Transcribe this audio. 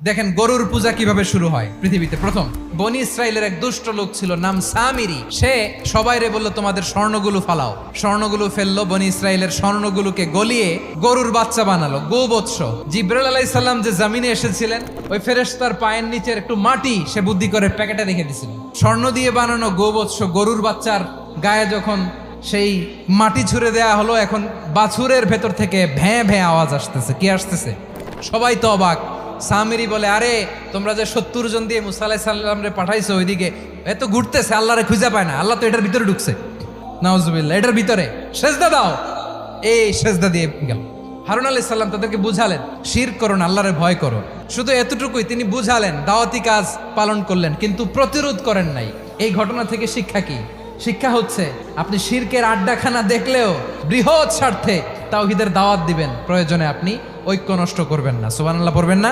দেখেন গরুর পূজা কিভাবে শুরু হয় পৃথিবীতে প্রথম। বনি ইসরায়েলের এক দুষ্ট লোক ছিল, নাম সামিরি। সে সবাইরে বলল তোমাদের স্বর্ণগুলো ফালাও। স্বর্ণগুলো ফেললো, বনি ইসরায়েলের স্বর্ণগুলোকে গলিয়ে গরুর বাচ্চা বানালো, গোবৎস। জিব্রাইল আলাইহিস সালাম যে জমিনে এসেছিলেন, ওই ফেরেশতার পায়ের নিচের একটু মাটি সে বুদ্ধি করে প্যাকেটে রেখে দিছিল। স্বর্ণ দিয়ে বানানো গোবৎস গরুর বাচ্চার গায়ে যখন সেই মাটি ছুঁড়ে দেয়া হলো, এখন বাছুরের ভেতর থেকে ভ্যাঁ ভ্যাঁ আওয়াজ আসতেছে। কি আসতেছে? সবাই তো অবাক। সামিরি বলে, আরে তোমরা যে 70 জন দিয়ে মুসা আলাইহিস সালাম রে পাঠাইছো ওইদিকে, এত ঘুরতেছে, আল্লাহরে খুঁজে পায় না, আল্লাহ তো এটার ভিতরে ঢুকছে। নাউজুবিল্লাহ, এটার ভিতরে সেজদা দাও। এই সেজদা দিয়ে গেল। হারুন আলাইহিস সালাম তাদেরকে বুঝালেন, শিরক করো না, আল্লাহরে ভয় করো। শুধু এতটুকুই তিনি বুঝালেন, দাওয়াতি কাজ পালন করলেন, কিন্তু প্রতিরোধ করেন নাই। এই ঘটনা থেকে শিক্ষা কি? শিক্ষা হচ্ছে, আপনি শিরকের আড্ডাখানা দেখলেও বৃহৎ স্বার্থে তাওহীদের দাওয়াত দিবেন, প্রয়োজনে আপনি ঐক্য নষ্ট করবেন না। সুবহানাল্লাহ পড়বেন না?